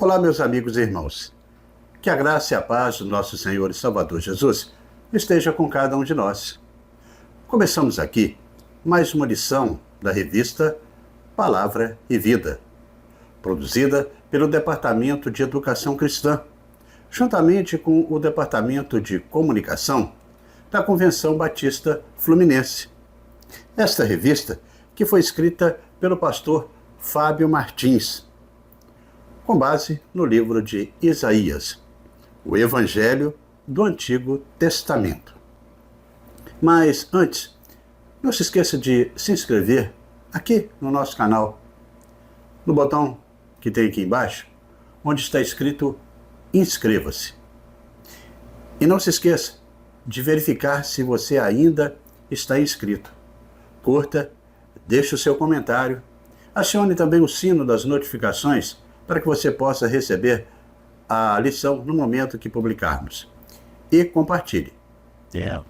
Olá, meus amigos e irmãos. Que a graça e a paz do nosso Senhor e Salvador Jesus esteja com cada um de nós. Começamos aqui mais uma lição da revista Palavra e Vida, produzida pelo Departamento de Educação Cristã, juntamente com o Departamento de Comunicação da Convenção Batista Fluminense. Esta revista, que foi escrita pelo pastor Fábio Martins, com base no livro de Isaías, o Evangelho do Antigo Testamento. Mas antes, não se esqueça de se inscrever aqui no nosso canal, no botão que tem aqui embaixo, onde está escrito Inscreva-se. E não se esqueça de verificar se você ainda está inscrito. Curta, deixe o seu comentário, acione também o sino das notificações para que você possa receber a lição no momento que publicarmos. E compartilhe.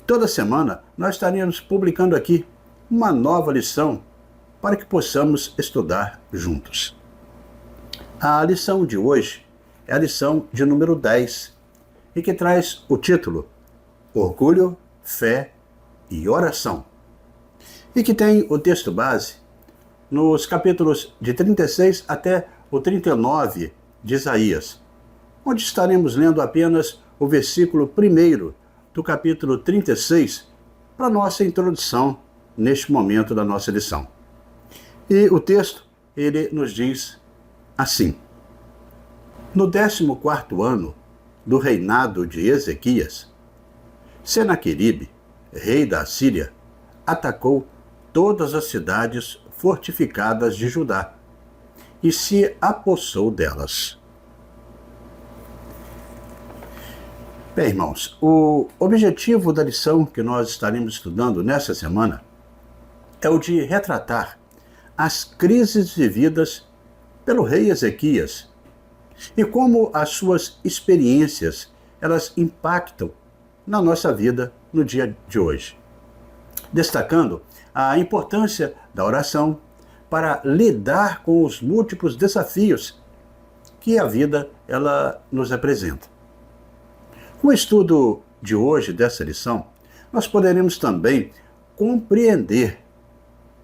Toda semana nós estaremos publicando aqui uma nova lição para que possamos estudar juntos. A lição de hoje é a lição de número 10 e que traz o título Orgulho, Fé e Oração, e que tem o texto base nos capítulos de 36 até o 39 de Isaías, onde estaremos lendo apenas o versículo 1 do capítulo 36 para nossa introdução neste momento da nossa lição. E o texto, ele nos diz assim: No 14º ano do reinado de Ezequias, Senaqueribe, rei da Assíria, atacou todas as cidades fortificadas de Judá e se apossou delas. Bem, irmãos, o objetivo da lição que nós estaremos estudando nessa semana é o de retratar as crises vividas pelo rei Ezequias e como as suas experiências elas impactam na nossa vida no dia de hoje, destacando a importância da oração para lidar com os múltiplos desafios que a vida ela nos apresenta. Com o estudo de hoje dessa lição, nós poderemos também compreender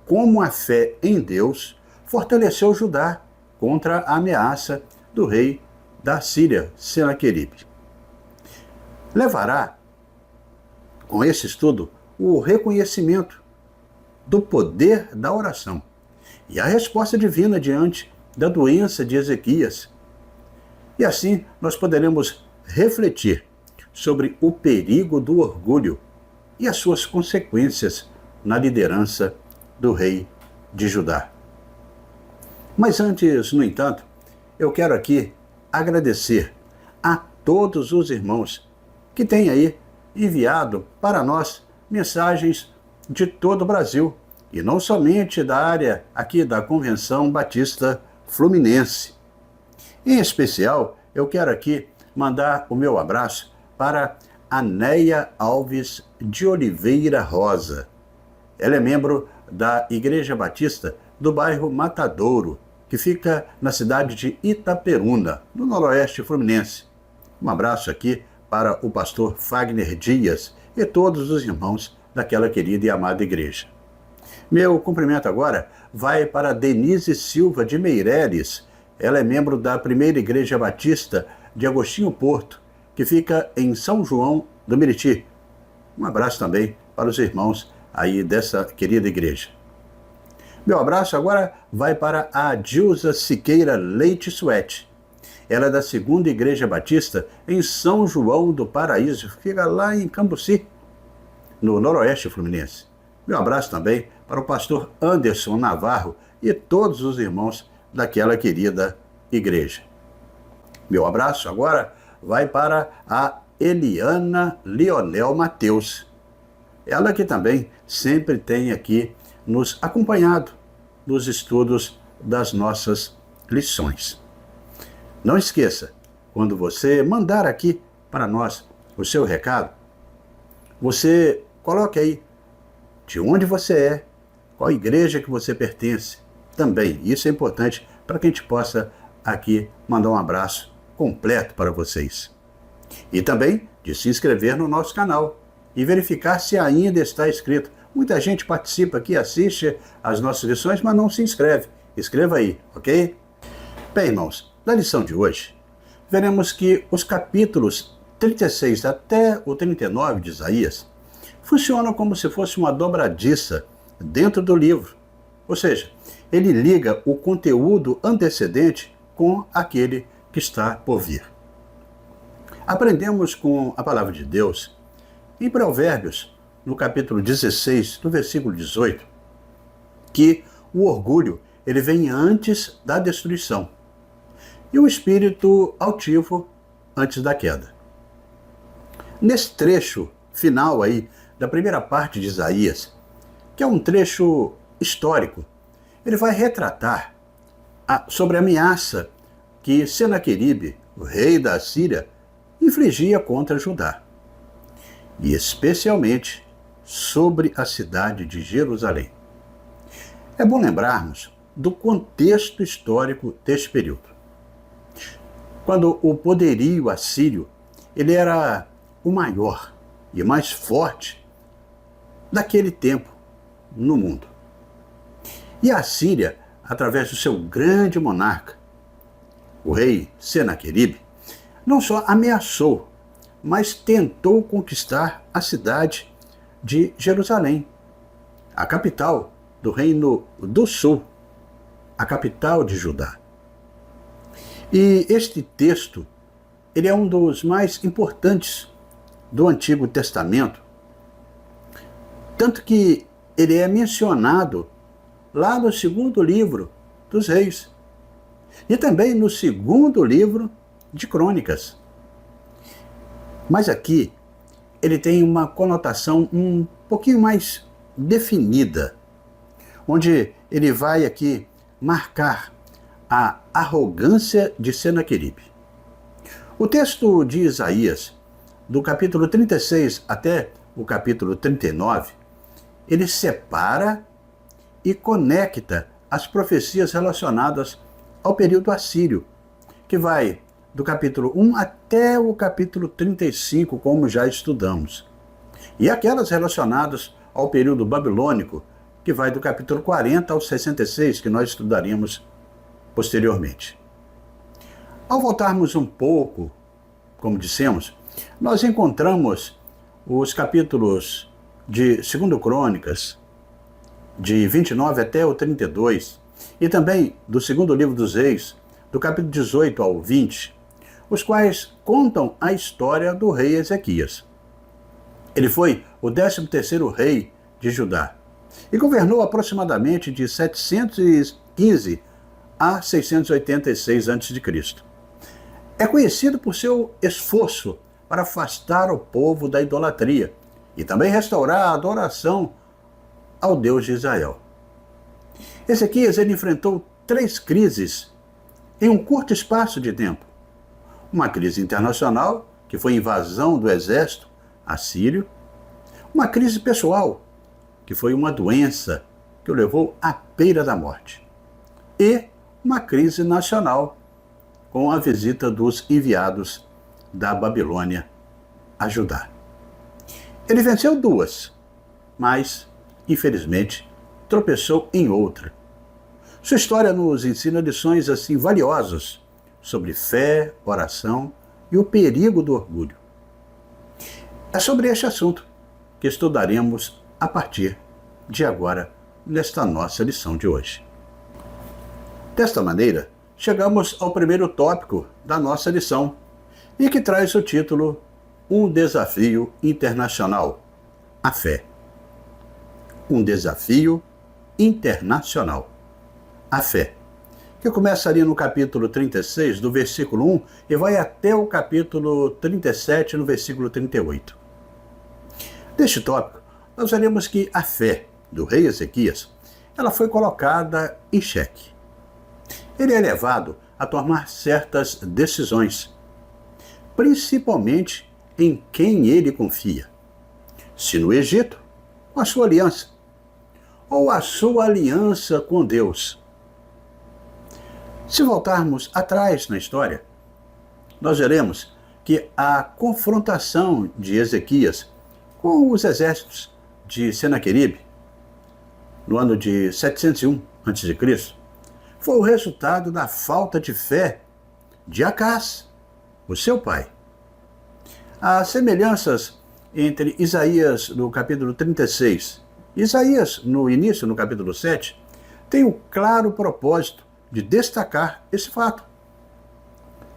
como a fé em Deus fortaleceu Judá contra a ameaça do rei da Síria, Senaqueribe. Levará, com esse estudo, o reconhecimento do poder da oração e a resposta divina diante da doença de Ezequias. E assim nós poderemos refletir sobre o perigo do orgulho e as suas consequências na liderança do rei de Judá. Mas antes, no entanto, eu quero aqui agradecer a todos os irmãos que têm aí enviado para nós mensagens de todo o Brasil, e não somente da área aqui da Convenção Batista Fluminense. Em especial, eu quero aqui mandar o meu abraço para a Neia Alves de Oliveira Rosa. Ela é membro da Igreja Batista do bairro Matadouro, que fica na cidade de Itaperuna, no noroeste fluminense. Um abraço aqui para o pastor Fagner Dias e todos os irmãos daquela querida e amada igreja. Meu cumprimento agora vai para Denise Silva de Meireles. Ela é membro da Primeira Igreja Batista de Agostinho Porto, que fica em São João do Meriti. Um abraço também para os irmãos aí dessa querida igreja. Meu abraço agora vai para a Dilza Siqueira Leite Suete. Ela é da Segunda Igreja Batista em São João do Paraíso, fica lá em Cambuci, no noroeste fluminense. Meu abraço também para o pastor Anderson Navarro e todos os irmãos daquela querida igreja. Meu abraço agora vai para a Eliana Leonel Mateus. Ela que também sempre tem aqui nos acompanhado nos estudos das nossas lições. Não esqueça, quando você mandar aqui para nós o seu recado, você coloque aí de onde você é, qual igreja que você pertence. Também, isso é importante para que a gente possa aqui mandar um abraço completo para vocês. E também de se inscrever no nosso canal e verificar se ainda está inscrito. Muita gente participa aqui, assiste as nossas lições, mas não se inscreve. Escreva aí, ok? Bem, irmãos, na lição de hoje, veremos que os capítulos 36 até o 39 de Isaías funcionam como se fosse uma dobradiça dentro do livro. Ou seja, ele liga o conteúdo antecedente com aquele que está por vir. Aprendemos com a palavra de Deus em Provérbios, no capítulo 16, no versículo 18, que o orgulho ele vem antes da destruição e o espírito altivo antes da queda. Nesse trecho final aí da primeira parte de Isaías, que é um trecho histórico, ele vai retratar sobre a ameaça que Senaqueribe, o rei da Assíria, infligia contra Judá, e especialmente sobre a cidade de Jerusalém. É bom lembrarmos do contexto histórico deste período, quando o poderio assírio ele era o maior e mais forte daquele tempo no mundo. E a Assíria, através do seu grande monarca, o rei Senaqueribe, não só ameaçou, mas tentou conquistar a cidade de Jerusalém, a capital do Reino do Sul, a capital de Judá. E este texto, ele é um dos mais importantes do Antigo Testamento, tanto que ele é mencionado lá no segundo livro dos Reis e também no segundo livro de Crônicas. Mas aqui ele tem uma conotação um pouquinho mais definida, onde ele vai aqui marcar a arrogância de Senaqueribe. O texto de Isaías, do capítulo 36 até o capítulo 39, ele separa e conecta as profecias relacionadas ao período assírio, que vai do capítulo 1 até o capítulo 35, como já estudamos, e aquelas relacionadas ao período babilônico, que vai do capítulo 40 ao 66, que nós estudaríamos posteriormente. Ao voltarmos um pouco, como dissemos, nós encontramos os capítulos de 2 Crônicas, de 29 até o 32, e também do segundo livro dos Reis, do capítulo 18 ao 20, os quais contam a história do rei Ezequias. Ele foi o 13º rei de Judá e governou aproximadamente de 715 a 686 a.C. É conhecido por seu esforço para afastar o povo da idolatria e também restaurar a adoração ao Deus de Israel. Ezequias ele enfrentou 3 crises em um curto espaço de tempo. Uma crise internacional, que foi a invasão do exército assírio, uma crise pessoal, que foi uma doença que o levou à beira da morte, e uma crise nacional, com a visita dos enviados da Babilônia a Judá. Ele venceu 2, mas, infelizmente, tropeçou em outra. Sua história nos ensina lições assim valiosas sobre fé, oração e o perigo do orgulho. É sobre este assunto que estudaremos a partir de agora, nesta nossa lição de hoje. Desta maneira, chegamos ao primeiro tópico da nossa lição, e que traz o título Um Desafio Internacional, a Fé. Um desafio internacional, a fé, que começa ali no capítulo 36, do versículo 1, e vai até o capítulo 37, no versículo 38. Neste tópico, nós veremos que a fé do rei Ezequias, ela foi colocada em xeque. Ele é levado a tomar certas decisões, principalmente em quem ele confia. Se no Egito, com a sua aliança, ou a sua aliança com Deus. Se voltarmos atrás na história, nós veremos que a confrontação de Ezequias com os exércitos de Senaqueribe, no ano de 701 a.C., foi o resultado da falta de fé de Acás, o seu pai. As semelhanças entre Isaías no capítulo 36 e Isaías no início, no capítulo 7, têm o claro propósito de destacar esse fato.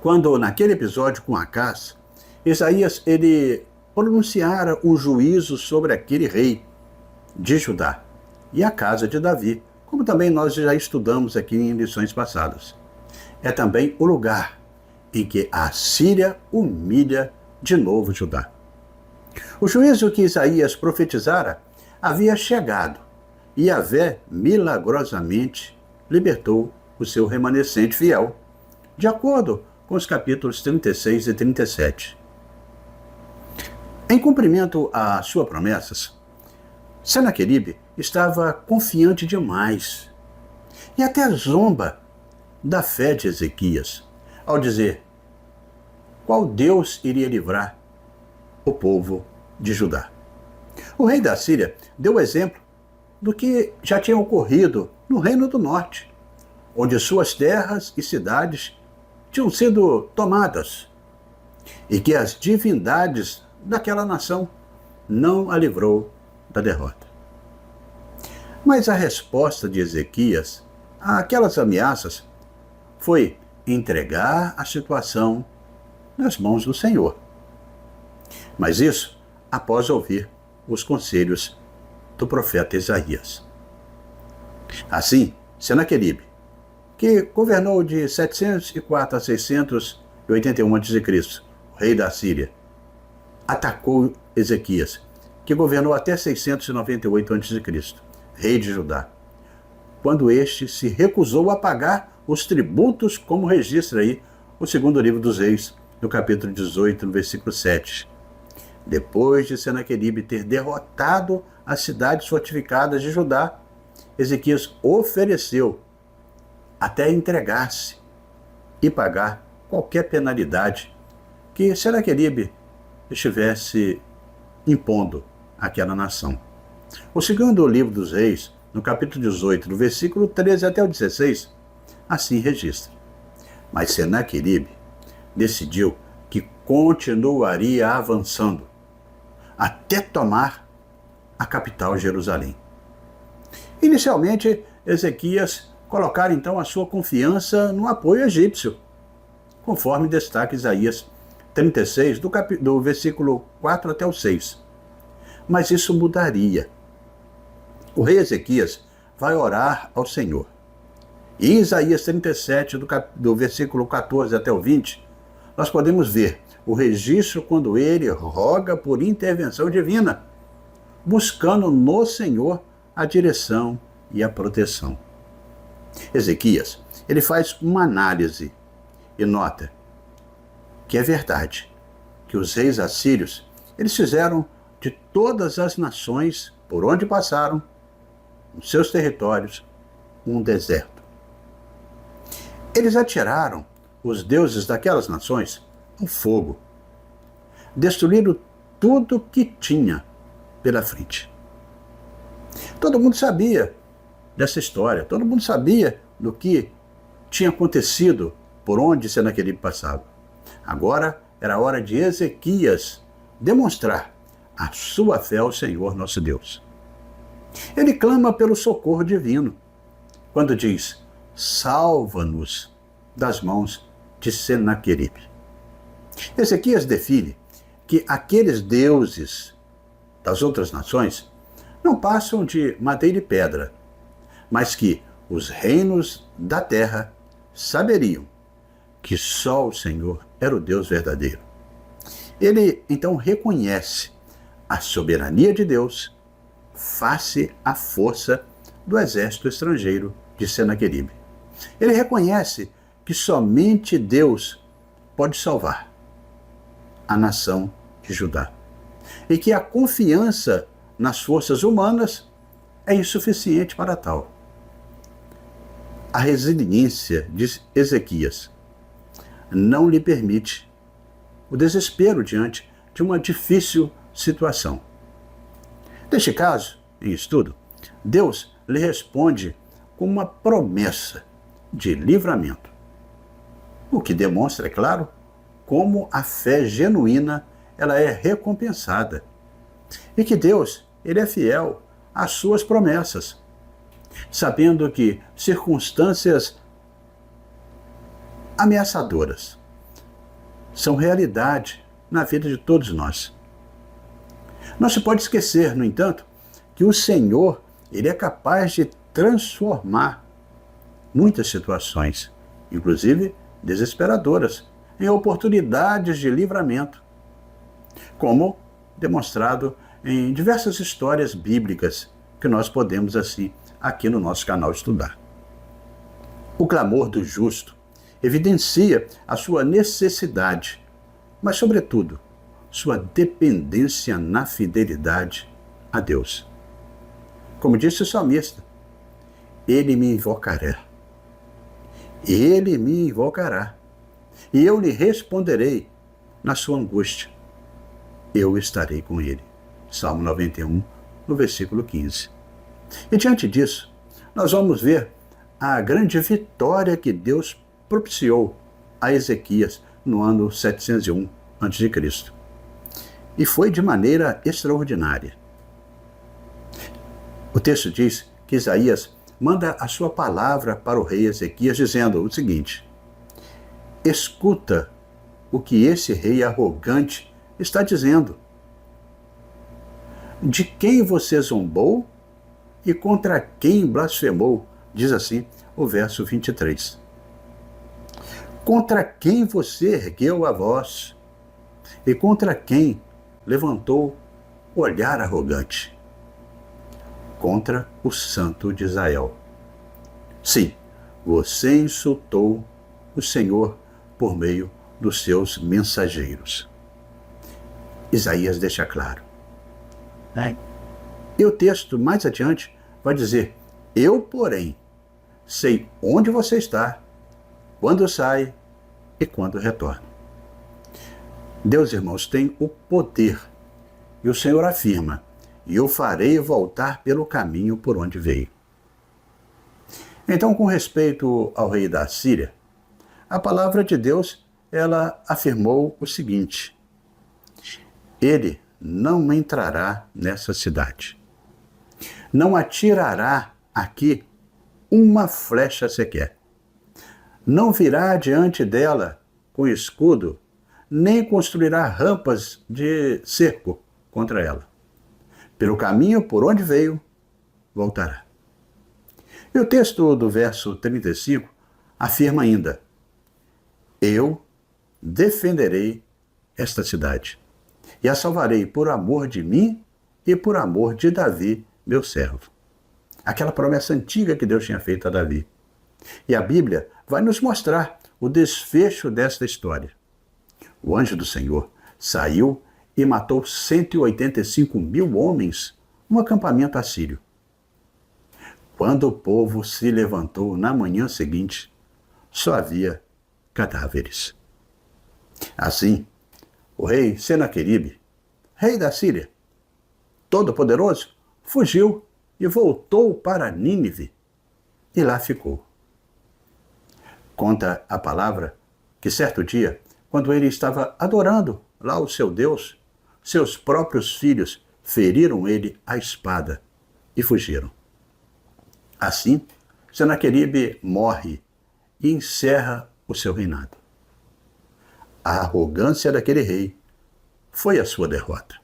Quando, naquele episódio com Acás, Isaías ele pronunciara um juízo sobre aquele rei de Judá e a casa de Davi, como também nós já estudamos aqui em lições passadas. É também o lugar em que a Síria humilha de novo Judá. O juízo que Isaías profetizara havia chegado e Yahvé milagrosamente libertou o seu remanescente fiel, de acordo com os capítulos 36 e 37. Em cumprimento às suas promessas, Senaqueribe estava confiante demais e até zomba da fé de Ezequias, ao dizer qual Deus iria livrar o povo de Judá. O rei da Síria deu exemplo do que já tinha ocorrido no Reino do Norte, onde suas terras e cidades tinham sido tomadas e que as divindades daquela nação não a livrou da derrota. Mas a resposta de Ezequias àquelas ameaças foi entregar a situação nas mãos do Senhor. Mas isso após ouvir os conselhos do profeta Isaías. Assim, Senaqueribe, que governou de 704 a 681 a.C., o rei da Síria, atacou Ezequias, que governou até 698 a.C., rei de Judá, quando este se recusou a pagar os tributos, como registra aí o segundo livro dos Reis, no capítulo 18, no versículo 7. Depois de Senaqueribe ter derrotado as cidades fortificadas de Judá, Ezequias ofereceu até entregar-se e pagar qualquer penalidade que Senaqueribe estivesse impondo àquela nação. O segundo livro dos Reis, no capítulo 18, do versículo 13 até o 16, assim registra. Mas Senaqueribe decidiu que continuaria avançando até tomar a capital Jerusalém. Inicialmente, Ezequias colocara então a sua confiança no apoio egípcio, conforme destaca Isaías 36, do versículo 4 até o 6. Mas isso mudaria. O rei Ezequias vai orar ao Senhor. E em Isaías 37, do versículo 14 até o 20, nós podemos ver o registro quando ele roga por intervenção divina, buscando no Senhor a direção e a proteção. Ezequias, ele faz uma análise e nota que é verdade, que os reis assírios, eles fizeram de todas as nações por onde passaram, nos seus territórios, um deserto. Eles atiraram os deuses daquelas nações no fogo, destruíram tudo que tinha pela frente. Todo mundo sabia dessa história, todo mundo sabia do que tinha acontecido por onde Senaqueribe passava. Agora era a hora de Ezequias demonstrar a sua fé ao Senhor nosso Deus. Ele clama pelo socorro divino, quando diz: salva-nos das mãos de Senaqueribe. Ezequias define que aqueles deuses das outras nações não passam de madeira e pedra, mas que os reinos da terra saberiam que só o Senhor era o Deus verdadeiro. Ele então reconhece a soberania de Deus face à força do exército estrangeiro de Senaqueribe. Ele reconhece que somente Deus pode salvar a nação de Judá e que a confiança nas forças humanas é insuficiente para tal. A resiliência de Ezequias não lhe permite o desespero diante de uma difícil situação. Neste caso, em estudo, Deus lhe responde com uma promessa de livramento, o que demonstra, é claro, como a fé genuína ela é recompensada e que Deus ele é fiel às suas promessas, sabendo que circunstâncias ameaçadoras são realidade na vida de todos nós. Não se pode esquecer, no entanto, que o Senhor ele é capaz de transformar muitas situações, inclusive desesperadoras, em oportunidades de livramento, como demonstrado em diversas histórias bíblicas que nós podemos, assim, aqui no nosso canal estudar. O clamor do justo evidencia a sua necessidade, mas, sobretudo, sua dependência na fidelidade a Deus. Como disse o salmista, ele me invocará, e eu lhe responderei na sua angústia. Eu estarei com ele. Salmo 91, no versículo 15. E diante disso, nós vamos ver a grande vitória que Deus propiciou a Ezequias no ano 701 a.C. E foi de maneira extraordinária. O texto diz que Isaías manda a sua palavra para o rei Ezequias, dizendo o seguinte: escuta o que esse rei arrogante está dizendo. De quem você zombou e contra quem blasfemou, diz assim o verso 23. Contra quem você ergueu a voz e contra quem levantou o olhar arrogante? Contra o Santo de Israel. Sim, você insultou o Senhor por meio dos seus mensageiros. Isaías deixa claro. E o texto mais adiante vai dizer: eu, porém, sei onde você está, quando sai e quando retorna. Deus, irmãos, tem o poder, e o Senhor afirma: e eu farei voltar pelo caminho por onde veio. Então, com respeito ao rei da Síria, a palavra de Deus, ela afirmou o seguinte: ele não entrará nessa cidade, não atirará aqui uma flecha sequer, não virá diante dela com escudo, nem construirá rampas de cerco contra ela. Pelo caminho por onde veio, voltará. E o texto do verso 35 afirma ainda: eu defenderei esta cidade e a salvarei por amor de mim e por amor de Davi, meu servo. Aquela promessa antiga que Deus tinha feito a Davi. E a Bíblia vai nos mostrar o desfecho desta história. O anjo do Senhor saiu e matou 185.000 homens no acampamento assírio. Quando o povo se levantou na manhã seguinte, só havia cadáveres. Assim, o rei Senaqueribe, rei da Síria, todo-poderoso, fugiu e voltou para Nínive, e lá ficou. Conta a palavra que certo dia, quando ele estava adorando lá o seu Deus, seus próprios filhos feriram ele à espada e fugiram. Assim, Senaqueribe morre e encerra o seu reinado. A arrogância daquele rei foi a sua derrota.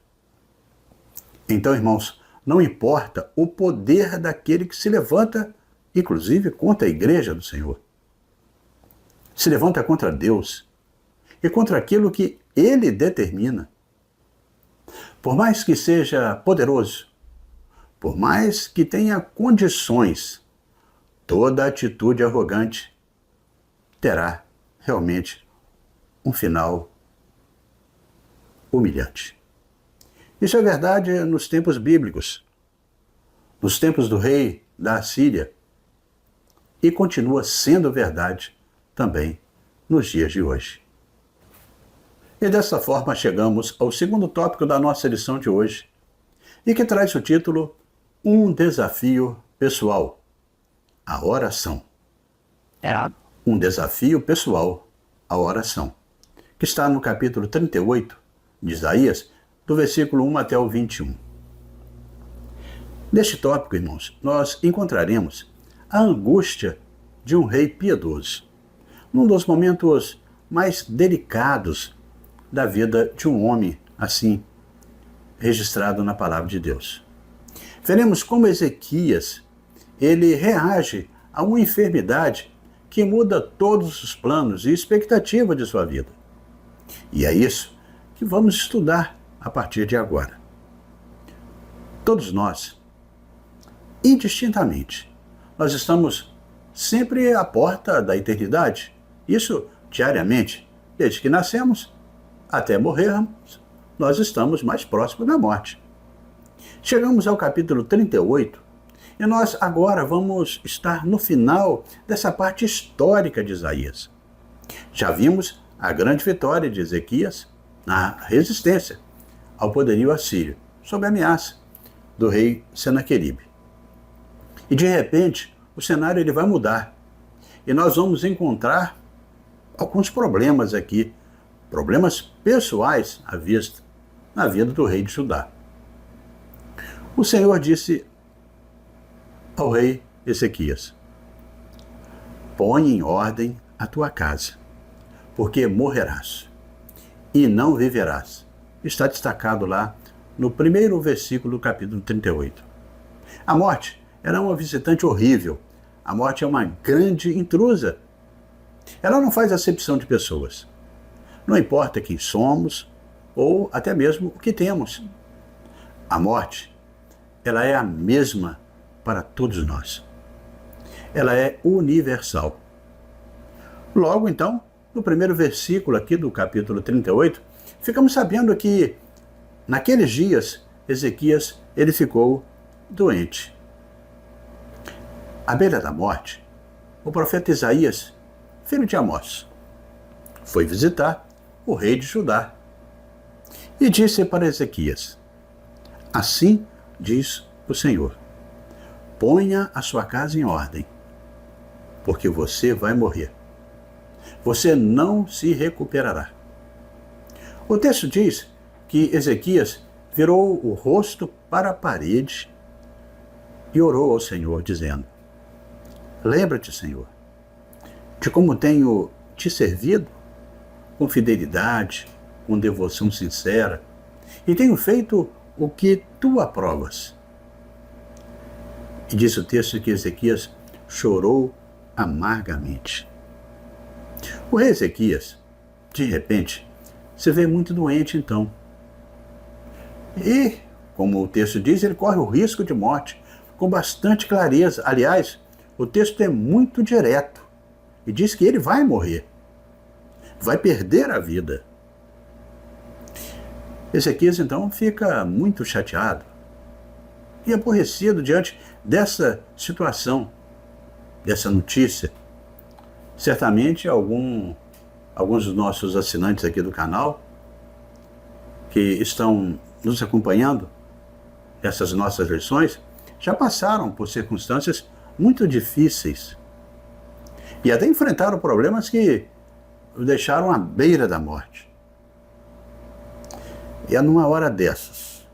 Então, irmãos, não importa o poder daquele que se levanta, inclusive contra a igreja do Senhor. Se levanta contra Deus e contra aquilo que ele determina. Por mais que seja poderoso, por mais que tenha condições, toda atitude arrogante terá realmente um final humilhante. Isso é verdade nos tempos bíblicos. Nos tempos do rei da Assíria, e continua sendo verdade também nos dias de hoje. E dessa forma chegamos ao segundo tópico da nossa lição de hoje, e que traz o título Um Desafio Pessoal, a oração. Um desafio pessoal, a oração, que está no capítulo 38 de Isaías, do versículo 1 até o 21. Neste tópico, irmãos, nós encontraremos a angústia de um rei piedoso, num dos momentos mais delicados da vida de um homem assim registrado na palavra de Deus. Veremos como Ezequias ele reage a uma enfermidade que muda todos os planos e expectativa de sua vida. E é isso que vamos estudar a partir de agora. Todos nós, indistintamente, nós estamos sempre à porta da eternidade. Isso diariamente, desde que nascemos até morrermos, nós estamos mais próximos da morte. Chegamos ao capítulo 38 e nós agora vamos estar no final dessa parte histórica de Isaías. Já vimos a grande vitória de Ezequias na resistência ao poderio assírio, sob a ameaça do rei Senaqueribe. E de repente, o cenário ele vai mudar e nós vamos encontrar alguns problemas aqui, problemas pessoais à vista na vida do rei de Judá. O Senhor disse ao rei Ezequias: põe em ordem a tua casa, porque morrerás e não viverás. Está destacado lá no primeiro versículo do capítulo 38. A morte era uma visitante horrível. A morte é uma grande intrusa. Ela não faz acepção de pessoas. Não importa quem somos ou até mesmo o que temos. A morte, ela é a mesma para todos nós. Ela é universal. Logo, então, no primeiro versículo aqui do capítulo 38, ficamos sabendo que, naqueles dias, Ezequias ele ficou doente. À beira da morte, o profeta Isaías, filho de Amós, foi visitar o rei de Judá e disse para Ezequias: assim diz o Senhor, ponha a sua casa em ordem, porque você vai morrer. Você não se recuperará. O texto diz que Ezequias virou o rosto para a parede e orou ao Senhor, dizendo: lembra-te, Senhor, de como tenho te servido com fidelidade, com devoção sincera, e tenho feito o que tu aprovas. E diz o texto que Ezequias chorou amargamente. O rei Ezequias, de repente, se vê muito doente então. E, como o texto diz, ele corre o risco de morte com bastante clareza. Aliás, o texto é muito direto e diz que ele vai morrer, vai perder a vida. Ezequias então fica muito chateado e aborrecido diante dessa situação, dessa notícia. Certamente alguns dos nossos assinantes aqui do canal que estão nos acompanhando essas nossas lições já passaram por circunstâncias muito difíceis e até enfrentaram problemas que o deixaram à beira da morte. E é numa hora dessas,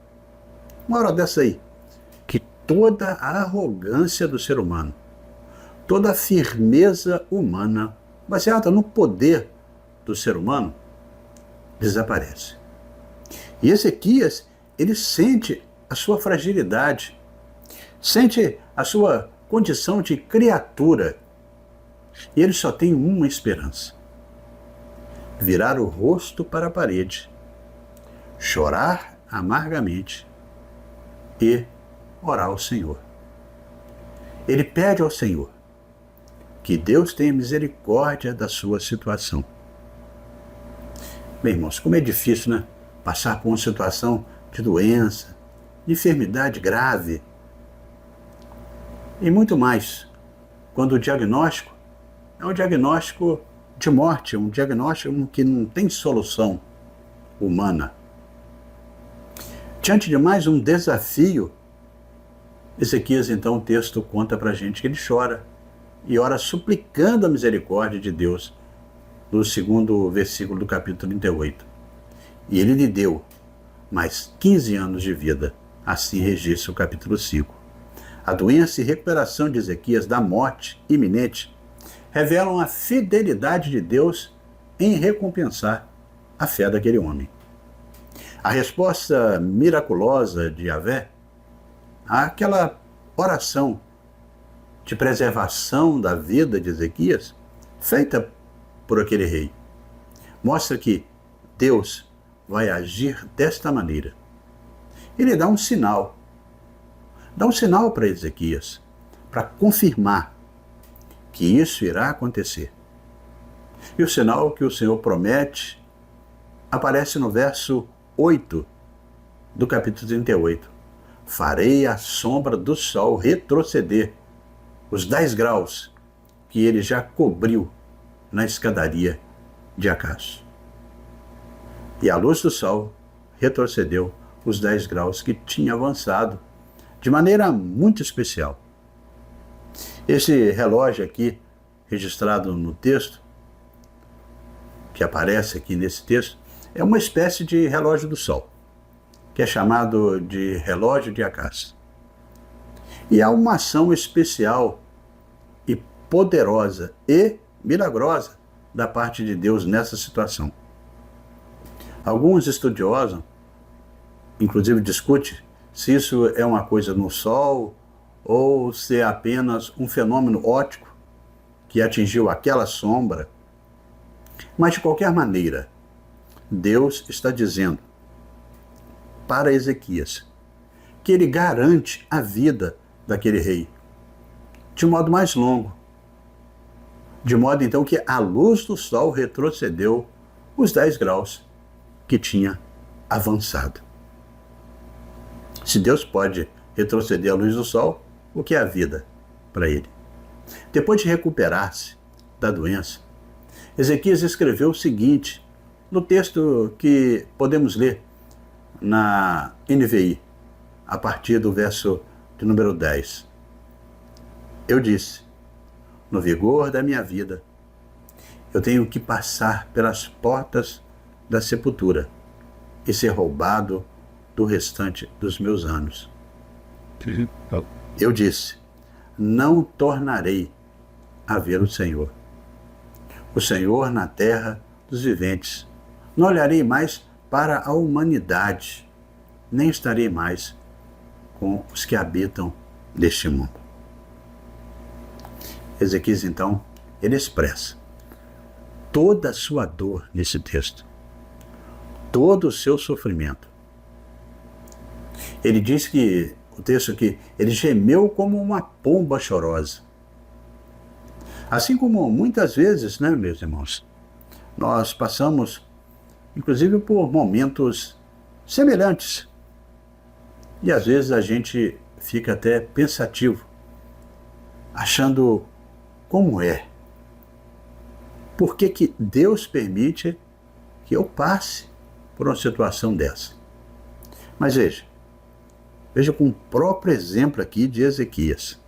uma hora dessa aí, que toda a arrogância do ser humano, toda a firmeza humana, baseada no poder do ser humano, desaparece. E Ezequias, ele sente a sua fragilidade, sente a sua condição de criatura, e ele só tem uma esperança: virar o rosto para a parede, chorar amargamente e orar ao Senhor. Ele pede ao Senhor que Deus tenha misericórdia da sua situação. Bem, irmãos, como é difícil, né? Passar por uma situação de doença, de enfermidade grave e muito mais quando o diagnóstico é um diagnóstico de morte, um diagnóstico que não tem solução humana. Diante de mais um desafio, Ezequias, então, o texto conta para a gente que ele chora e ora suplicando a misericórdia de Deus, no segundo versículo do capítulo 38. E ele lhe deu mais 15 anos de vida, assim registra o capítulo 5. A doença e recuperação de Ezequias da morte iminente revelam a fidelidade de Deus em recompensar a fé daquele homem. A resposta miraculosa de Yahvé àquela oração de preservação da vida de Ezequias, feita por aquele rei, mostra que Deus vai agir desta maneira. Ele dá um sinal para Ezequias, para confirmar que isso irá acontecer. E o sinal que o Senhor promete aparece no verso 8 do capítulo 38. Farei a sombra do sol retroceder os 10 graus que ele já cobriu na escadaria de Acás. E a luz do sol retrocedeu os 10 graus que tinha avançado de maneira muito especial. Esse relógio aqui, registrado no texto, que aparece aqui nesse texto, é uma espécie de relógio do sol, que é chamado de relógio de Acás. E há uma ação especial e poderosa e milagrosa da parte de Deus nessa situação. Alguns estudiosos, inclusive, discutem se isso é uma coisa no Sol ou se é apenas um fenômeno óptico que atingiu aquela sombra. Mas, de qualquer maneira, Deus está dizendo para Ezequias que ele garante a vida daquele rei de modo mais longo, de modo então que a luz do sol retrocedeu os 10 graus que tinha avançado. Se Deus pode retroceder a luz do sol, o que é a vida para ele? Depois de recuperar-se da doença, Ezequias escreveu o seguinte no texto que podemos ler na NVI, a partir do verso de número 10. Eu disse: no vigor da minha vida, eu tenho que passar pelas portas da sepultura e ser roubado do restante dos meus anos. Eu disse: não tornarei a ver o Senhor na terra dos viventes. Não olharei mais para a humanidade, nem estarei mais com os que habitam neste mundo. Ezequias, então, ele expressa toda a sua dor nesse texto, todo o seu sofrimento. Ele diz que, o texto aqui, ele gemeu como uma pomba chorosa. Assim como muitas vezes, né, meus irmãos, nós passamos, inclusive, por momentos semelhantes. E às vezes a gente fica até pensativo, achando como é. Por que que Deus permite que eu passe por uma situação dessa? Mas veja com o próprio exemplo aqui de Ezequias.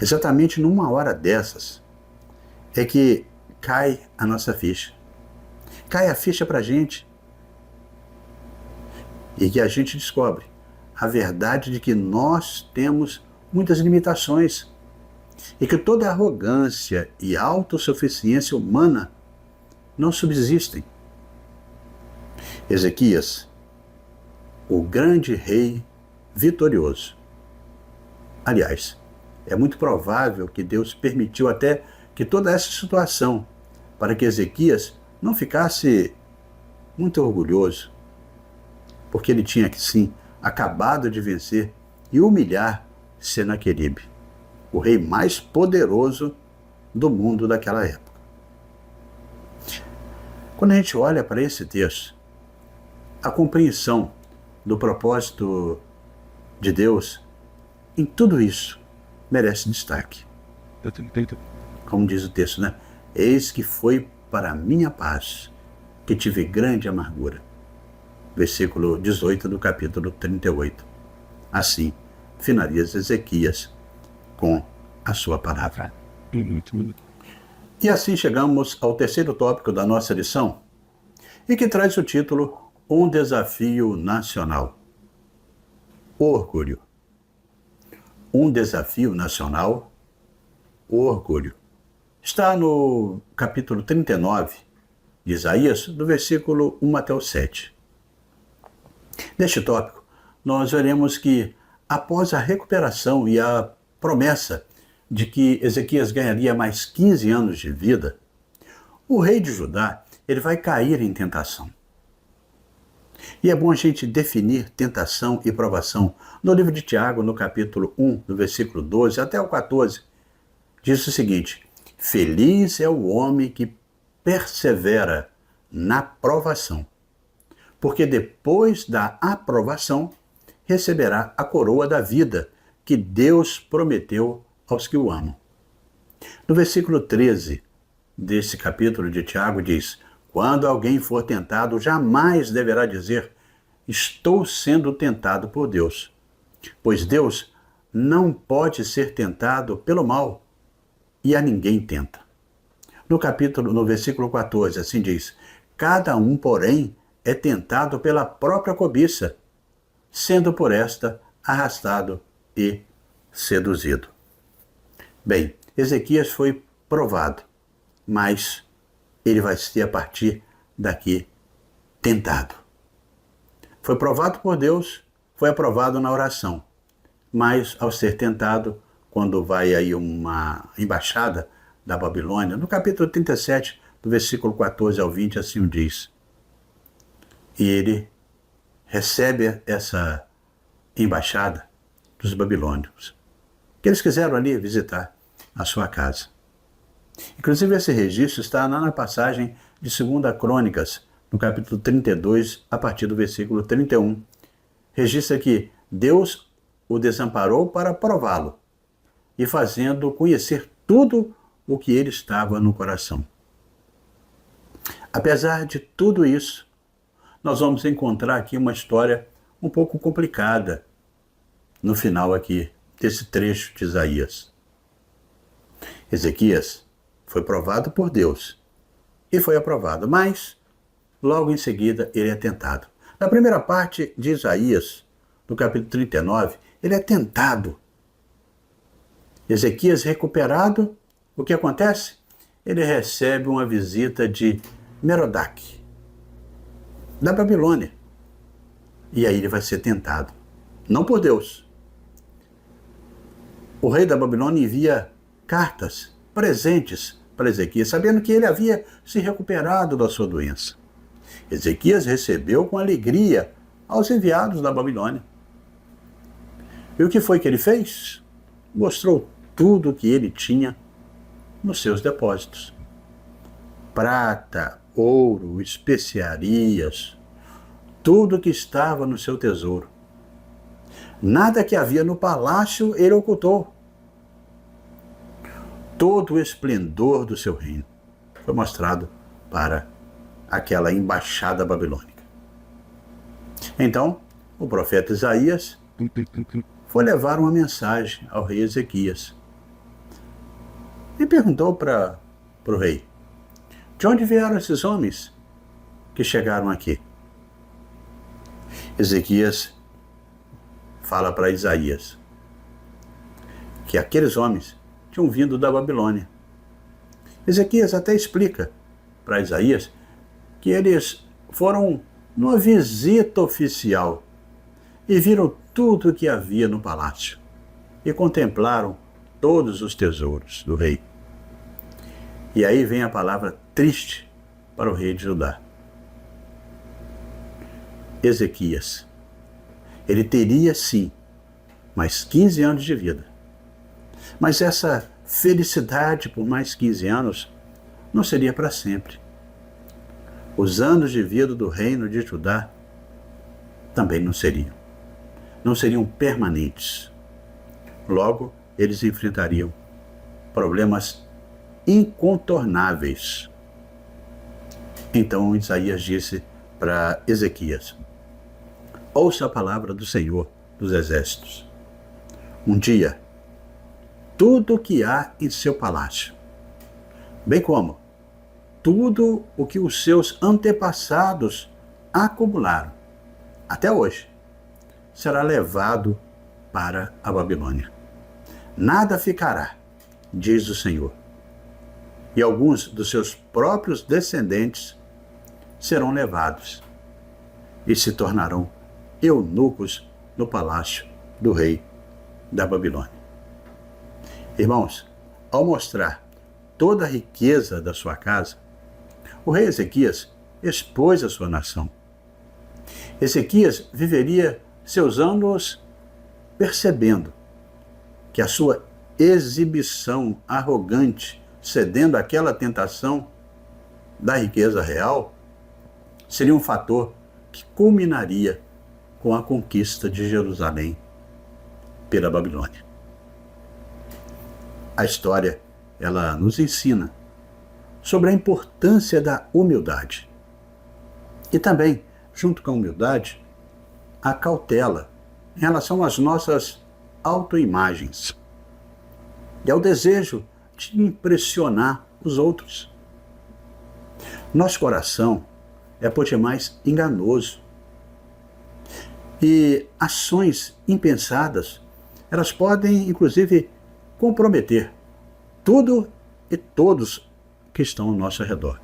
Exatamente numa hora dessas é que cai a nossa ficha. Cai a ficha para a gente. E que a gente descobre a verdade de que nós temos muitas limitações e que toda arrogância e autossuficiência humana não subsistem. Ezequias, o grande rei vitorioso. Aliás, é muito provável que Deus permitiu até que toda essa situação para que Ezequias não ficasse muito orgulhoso, porque ele tinha que sim acabado de vencer e humilhar Senaqueribe, o rei mais poderoso do mundo daquela época. Quando a gente olha para esse texto, a compreensão do propósito de Deus em tudo isso merece destaque. Como diz o texto, né? Eis que foi para a minha paz que tive grande amargura. Versículo 18 do capítulo 38. Assim, finaliza Ezequias com a sua palavra. E assim chegamos ao terceiro tópico da nossa lição, e que traz o título Um Desafio Nacional. O orgulho. Um desafio nacional, o orgulho. Está no capítulo 39 de Isaías, do versículo 1 até o 7. Neste tópico, nós veremos que, após a recuperação e a promessa de que Ezequias ganharia mais 15 anos de vida, o rei de Judá ele vai cair em tentação. E é bom a gente definir tentação e provação. No livro de Tiago, no capítulo 1, no versículo 12 até o 14, diz o seguinte: Feliz é o homem que persevera na provação, porque depois da aprovação receberá a coroa da vida que Deus prometeu aos que o amam. No versículo 13 desse capítulo de Tiago diz: Quando alguém for tentado, jamais deverá dizer, estou sendo tentado por Deus. Pois Deus não pode ser tentado pelo mal, e a ninguém tenta. No versículo 14, assim diz: Cada um, porém, é tentado pela própria cobiça, sendo por esta arrastado e seduzido. Bem, Ezequias foi provado, mas ele vai ser a partir daqui tentado. Foi provado por Deus, foi aprovado na oração, mas ao ser tentado, quando vai aí uma embaixada da Babilônia, no capítulo 37, do versículo 14 ao 20, assim o diz. E ele recebe essa embaixada dos babilônios, que eles quiseram ali visitar a sua casa. Inclusive esse registro está lá na passagem de 2 Crônicas, no capítulo 32, a partir do versículo 31. Registra que Deus o desamparou para prová-lo e fazendo conhecer tudo o que ele estava no coração. Apesar de tudo isso, nós vamos encontrar aqui uma história um pouco complicada no final aqui desse trecho de Isaías. Ezequias foi provado por Deus e foi aprovado, mas logo em seguida ele é tentado. Na primeira parte de Isaías, no capítulo 39, ele é tentado. Ezequias recuperado, o que acontece? Ele recebe uma visita de Merodach, da Babilônia. E aí ele vai ser tentado, não por Deus. O rei da Babilônia envia cartas, presentes para Ezequias, sabendo que ele havia se recuperado da sua doença. Ezequias recebeu com alegria aos enviados da Babilônia. E o que foi que ele fez? Mostrou tudo o que ele tinha nos seus depósitos. Prata, ouro, especiarias, tudo que estava no seu tesouro. Nada que havia no palácio ele ocultou. Todo o esplendor do seu reino foi mostrado para aquela embaixada babilônica. Então, o profeta Isaías foi levar uma mensagem ao rei Ezequias. E perguntou para o rei: de onde vieram esses homens que chegaram aqui? Ezequias fala para Isaías que aqueles homens tinham vindo da Babilônia. Ezequias até explica para Isaías que eles foram numa visita oficial e viram tudo o que havia no palácio e contemplaram todos os tesouros do rei. E aí vem a palavra triste para o rei de Judá. Ezequias, ele teria sim mais 15 anos de vida, mas essa felicidade por mais 15 anos não seria para sempre. Os anos de vida do reino de Judá também não seriam permanentes. Logo, eles enfrentariam problemas incontornáveis. Então Isaías disse para Ezequias: ouça a palavra do Senhor dos Exércitos. Um dia, tudo o que há em seu palácio, bem como tudo o que os seus antepassados acumularam até hoje, será levado para a Babilônia. Nada ficará, diz o Senhor. E alguns dos seus próprios descendentes serão levados e se tornarão eunucos no palácio do rei da Babilônia. Irmãos, ao mostrar toda a riqueza da sua casa, o rei Ezequias expôs a sua nação. Ezequias viveria seus anos percebendo que a sua exibição arrogante, cedendo àquela tentação da riqueza real, seria um fator que culminaria com a conquista de Jerusalém pela Babilônia. A história, ela nos ensina sobre a importância da humildade. E também, junto com a humildade, a cautela em relação às nossas autoimagens e ao desejo de impressionar os outros. Nosso coração é por demais enganoso. E ações impensadas, elas podem, inclusive, comprometer tudo e todos que estão ao nosso redor.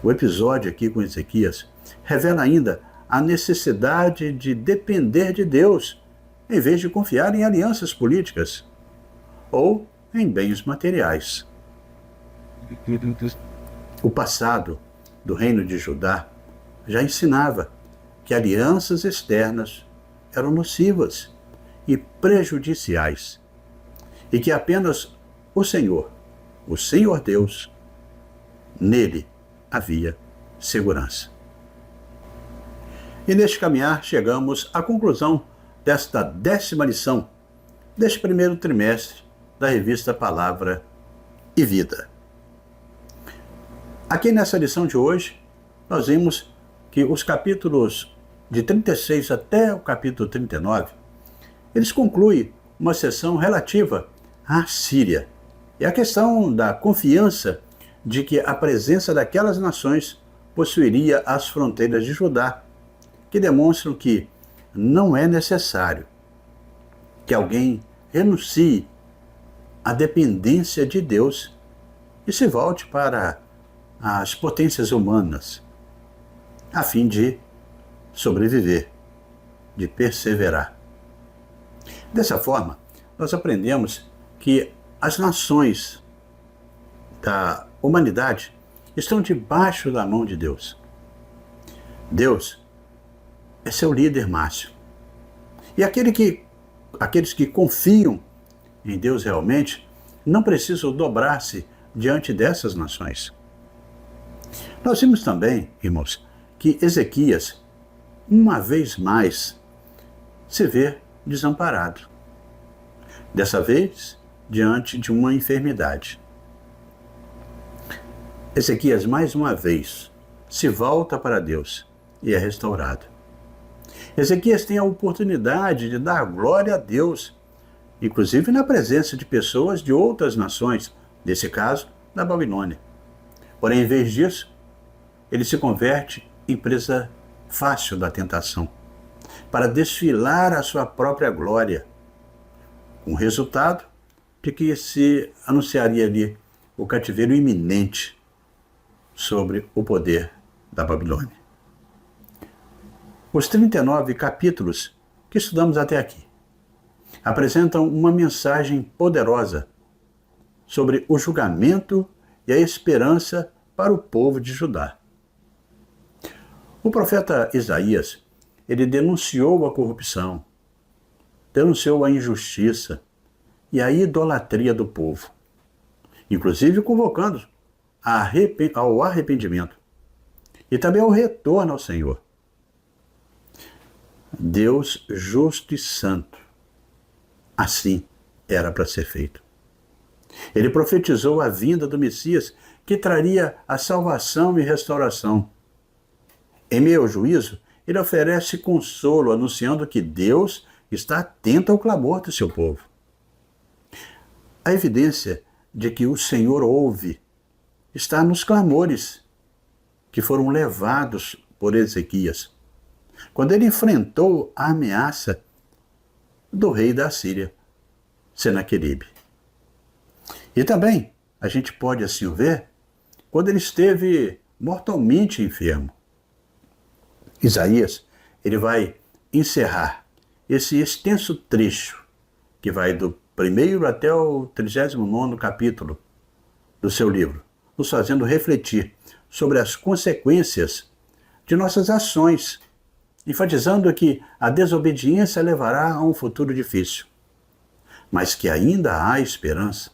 O episódio aqui com Ezequias revela ainda a necessidade de depender de Deus, em vez de confiar em alianças políticas ou em bens materiais. O passado do reino de Judá já ensinava que alianças externas eram nocivas e prejudiciais, e que apenas o Senhor Deus, nele havia segurança. E neste caminhar chegamos à conclusão desta 10ª lição deste primeiro trimestre da revista Palavra e Vida. Aqui nessa lição de hoje, nós vimos que os capítulos de 36 até o capítulo 39, eles concluem uma seção relativa à Síria e a questão da confiança de que a presença daquelas nações possuiria as fronteiras de Judá, que demonstram que não é necessário que alguém renuncie à dependência de Deus e se volte para as potências humanas, a fim de sobreviver, de perseverar. Dessa forma, nós aprendemos que as nações da humanidade estão debaixo da mão de Deus. Deus é seu líder máximo. E aqueles que confiam em Deus realmente não precisam dobrar-se diante dessas nações. Nós vimos também, irmãos, que Ezequias, uma vez mais, se vê desamparado. Dessa vez, diante de uma enfermidade. Ezequias, mais uma vez, se volta para Deus e é restaurado. Ezequias tem a oportunidade de dar glória a Deus, inclusive na presença de pessoas de outras nações, nesse caso, da Babilônia. Porém, em vez disso, ele se converte em presa fácil da tentação, para desfilar a sua própria glória, com o resultado de que se anunciaria ali o cativeiro iminente sobre o poder da Babilônia. Os 39 capítulos que estudamos até aqui apresentam uma mensagem poderosa sobre o julgamento e a esperança para o povo de Judá. O profeta Isaías, ele denunciou a corrupção, denunciou a injustiça e a idolatria do povo, inclusive convocando ao arrependimento e também ao retorno ao Senhor. Deus justo e santo, assim, era para ser feito. Ele profetizou a vinda do Messias, que traria a salvação e restauração. Em meio ao juízo, ele oferece consolo, anunciando que Deus está atento ao clamor do seu povo. A evidência de que o Senhor ouve está nos clamores que foram levados por Ezequias, quando ele enfrentou a ameaça do rei da Síria, Senaqueribe. E também a gente pode assim o ver quando ele esteve mortalmente enfermo. Isaías, ele vai encerrar esse extenso trecho que vai do 1º até o 39º capítulo do seu livro, nos fazendo refletir sobre as consequências de nossas ações, enfatizando que a desobediência levará a um futuro difícil, mas que ainda há esperança,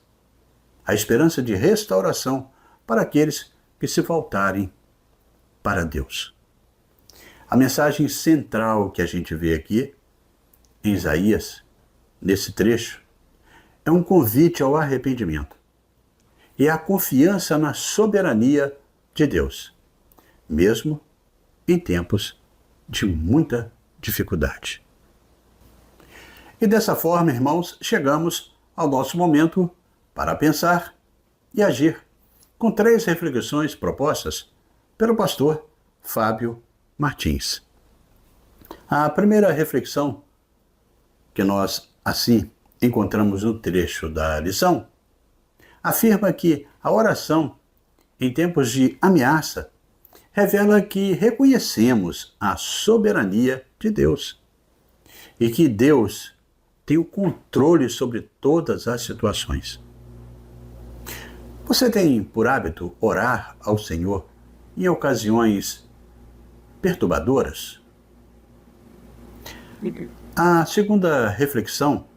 a esperança de restauração para aqueles que se voltarem para Deus. A mensagem central que a gente vê aqui, em Isaías, nesse trecho, é um convite ao arrependimento e à confiança na soberania de Deus, mesmo em tempos de muita dificuldade. E dessa forma, irmãos, chegamos ao nosso momento para pensar e agir, com 3 reflexões propostas pelo pastor Fábio Martins. A primeira reflexão que nós, assim, encontramos no trecho da lição, afirma que a oração, em tempos de ameaça, revela que reconhecemos a soberania de Deus e que Deus tem o controle sobre todas as situações. Você tem por hábito orar ao Senhor em ocasiões perturbadoras? A segunda reflexão,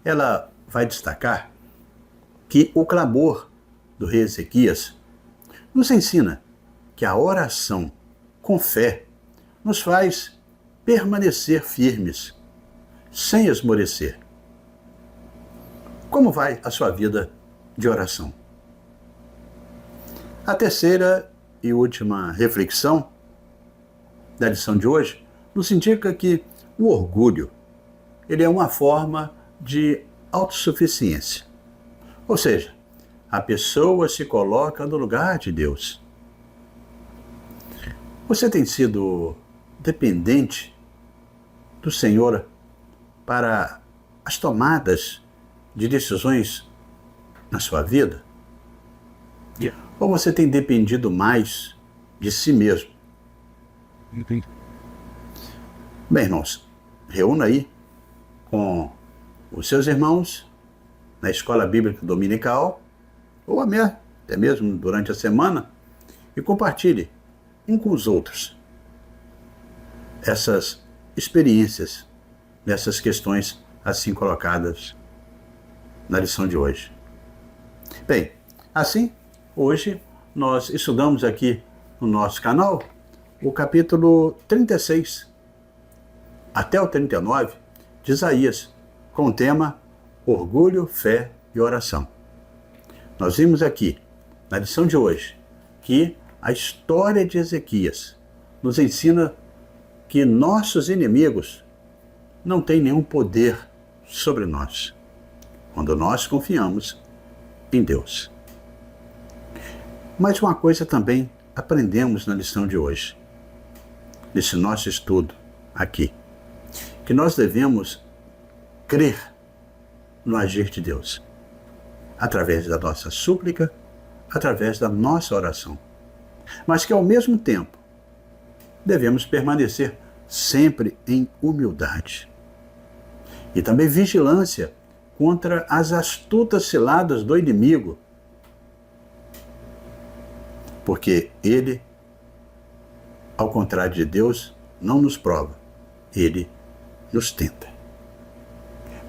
ela vai destacar que o clamor do rei Ezequias nos ensina que a oração com fé nos faz permanecer firmes, sem esmorecer. Como vai a sua vida de oração? A terceira e última reflexão da lição de hoje nos indica que o orgulho, ele é uma forma de autossuficiência. Ou seja, a pessoa se coloca no lugar de Deus. Você tem sido dependente do Senhor para as tomadas de decisões na sua vida? Ou você tem dependido mais de si mesmo? Bem, irmãos, reúna aí com os seus irmãos na escola bíblica dominical, ou até mesmo durante a semana, e compartilhe um com os outros essas experiências, nessas questões assim colocadas na lição de hoje. Bem, assim, hoje nós estudamos aqui no nosso canal o capítulo 36 até o 39 de Isaías, com o tema Orgulho, Fé e Oração. Nós vimos aqui, na lição de hoje, que a história de Ezequias nos ensina que nossos inimigos não têm nenhum poder sobre nós, quando nós confiamos em Deus. Mas uma coisa também aprendemos na lição de hoje, nesse nosso estudo aqui, que nós devemos crer no agir de Deus, através da nossa súplica, através da nossa oração, mas que ao mesmo tempo devemos permanecer sempre em humildade e também vigilância contra as astutas ciladas do inimigo, porque ele, ao contrário de Deus, não nos prova, ele nos tenta.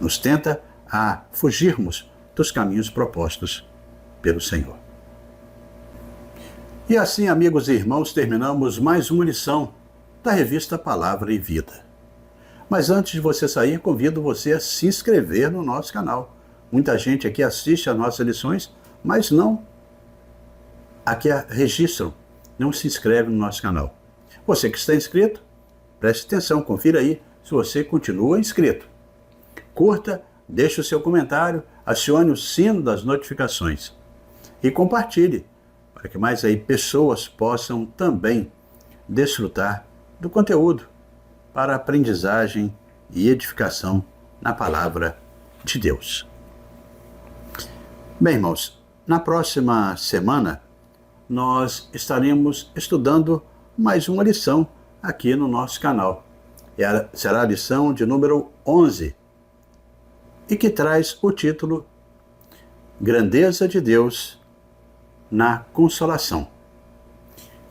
Nos tenta a fugirmos dos caminhos propostos pelo Senhor. E assim, amigos e irmãos, terminamos mais uma lição da revista Palavra e Vida. Mas antes de você sair, convido você a se inscrever no nosso canal, Muita gente aqui assiste às nossas lições, mas não aqui registram, não se inscreve no nosso canal. Você que está inscrito, preste atenção, confira aí se você continua inscrito. Curta, deixe o seu comentário, acione o sino das notificações e compartilhe para que mais aí pessoas possam também desfrutar do conteúdo para aprendizagem e edificação na palavra de Deus. Bem, irmãos, na próxima semana nós estaremos estudando mais uma lição aqui no nosso canal. Será a lição de número 11 e que traz o título Grandeza de Deus na Consolação.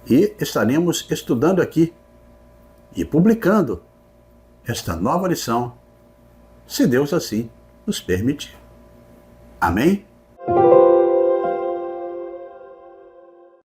E estaremos estudando aqui e publicando esta nova lição, se Deus assim nos permitir. Amém?